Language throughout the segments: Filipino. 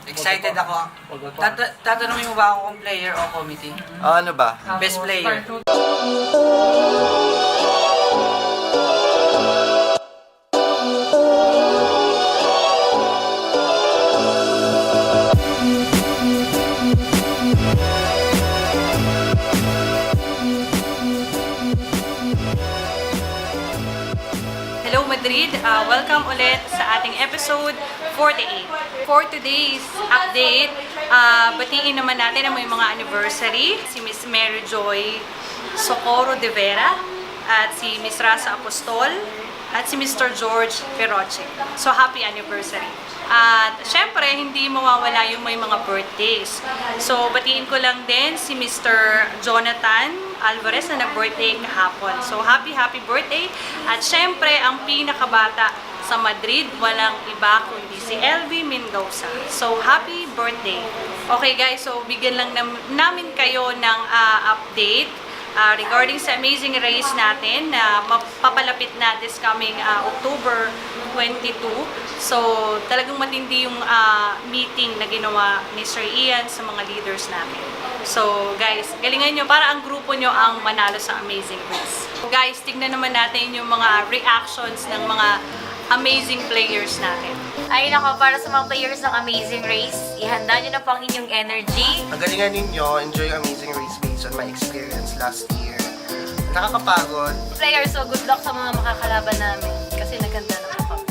Excited ako. Tatanungin mo ba ako kung player o committee? Ano ba? Best player. Hello Madrid! Welcome ulit sa ating episode 48. For today's update, batiin naman natin ang may mga anniversary. Si Miss Mary Joy Socorro de Vera at si Miss Rasa Apostol at si Mr. George Peroche. So happy anniversary! At syempre, hindi mawawala yung may mga birthdays. So, batiin ko lang din si Mr. Jonathan Alvarez na nag-birthday kahapon. So, happy birthday! At syempre, ang pinakabata sa Madrid, walang iba kundi si LV Mendoza. So, happy birthday! Okay guys, so bigyan lang namin kayo ng update regarding sa amazing race natin na papalapit na this coming October 22. So, talagang matindi yung meeting na ginawa ni Sir Ian sa mga leaders natin. So, guys, galingan nyo para ang grupo nyo ang manalo sa amazing race. So, guys, tignan naman natin yung mga reactions ng mga amazing players natin. Ay nako, para sa mga players ng Amazing Race, ihanda nyo na po ang inyong energy. Ang galingan ninyo, enjoy Amazing Race based on my experience last year. Nakakapagod. Players, so good luck sa mga makakalaban namin kasi naganda na po kami.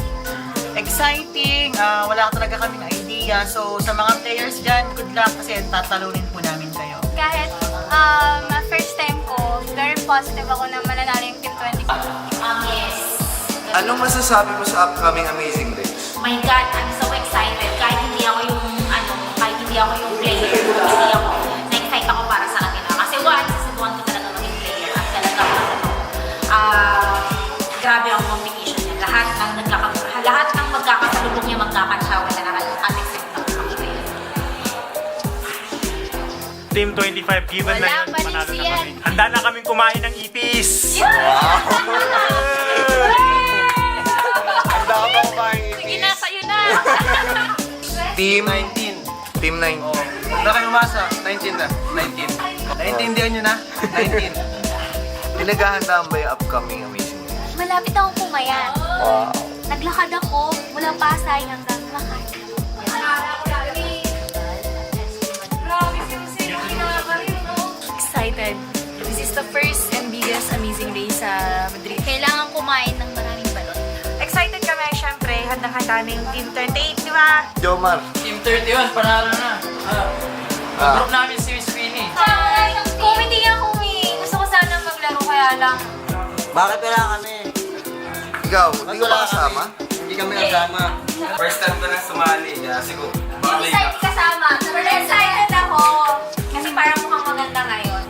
Exciting! Wala talaga kaming idea. So, sa mga players dyan, good luck kasi tatalunin po namin kayo. Kahit first time ko, very positive ako na mananalo yung Team 20. Yes. Anong masasabi mo sa upcoming Amazing Race? My God, I'm so excited. Kahit hindi ako yung player, na-excite ako para sa kanila. Kasi sisibuan ko talaga maging player at talagang grabe ang competition niya. Lahat ng magkakasalubong niya magkakasawa na naka-accept ng player. Team 25, given na yun, manalo na kami. Handa na kaming kumain ng ipis! Handa ka ba kumain Sige na, sa'yo na! Team 19. Team 9. Huwag na kayo umasa. 19 na. 19. Naintindihan nyo na? 19. Pinaghahandaan ba yung upcoming Amazing Race? Malapit akong kumayan. Wow. Naglakad ako mula Pasay hanggang Makati. Excited. This is the first and biggest Amazing Race sa Madrid. Kailangan kumain ng maraming balot. Excited kami, syempre. Handang-handa na yung Team 28, di ba? Jomar. Team 31, panalo na. Group namin si Miss Queenie. Kung hindi nga gusto ko sana maglaro kaya lang. Bakit wala kami? Ikaw, hindi ka ba kasama? Hindi kami kasama. First time ko na sumali, kaya siguro. Hindi tayo kasama. Pero excited ako. Kasi parang mukhang maganda ngayon.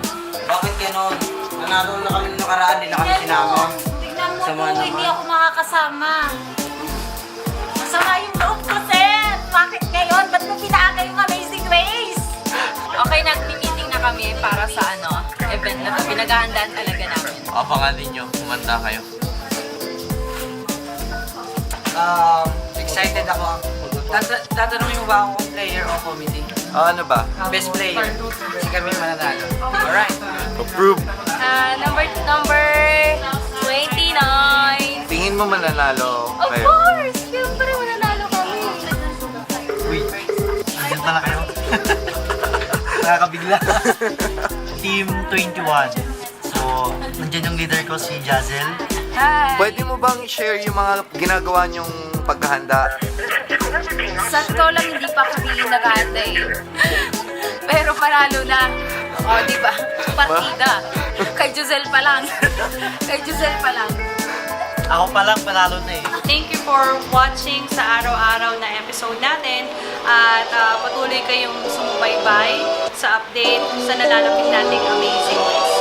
Bakit ganon? Nanalo na kami nung nakaraan, hindi na kami sinama. Tignan mo Sama po, naman. hindi ako makakasama. Masama yung loob ko, Sir. Bakit ngayon? Ba't mo pinaaga yung Amazing Race? Okay, nag-meeting na kami para sa event na pinaghahandaan talaga namin. Abangan ninyo, kumanda kayo. Excited ako. Tatanungin mo ba ako kung player o committee? Ano ba? Best player. Si kami mananalo. Alright. Approve. Number 29. Tingin mo mananalo Of kayo? course! Siyempre, mananalo kami. Uy, andyan pala kayo. Nakakabigla. Team 21. So, nandyan yung leader ko si Jazel. Hi! Pwede mo bang i-share yung mga ginagawa niyong paghahanda? Sa totoo lang, hindi pa kami naghahanda eh. Pero panalo na. O, di ba? Partida. Kay Giselle pa lang. Kay Giselle pa lang. Ako pa lang panalo na eh. Thank you for watching sa araw-araw na episode natin at patuloy kayong sumubaybay sa update sa nalalapit nating amazing race.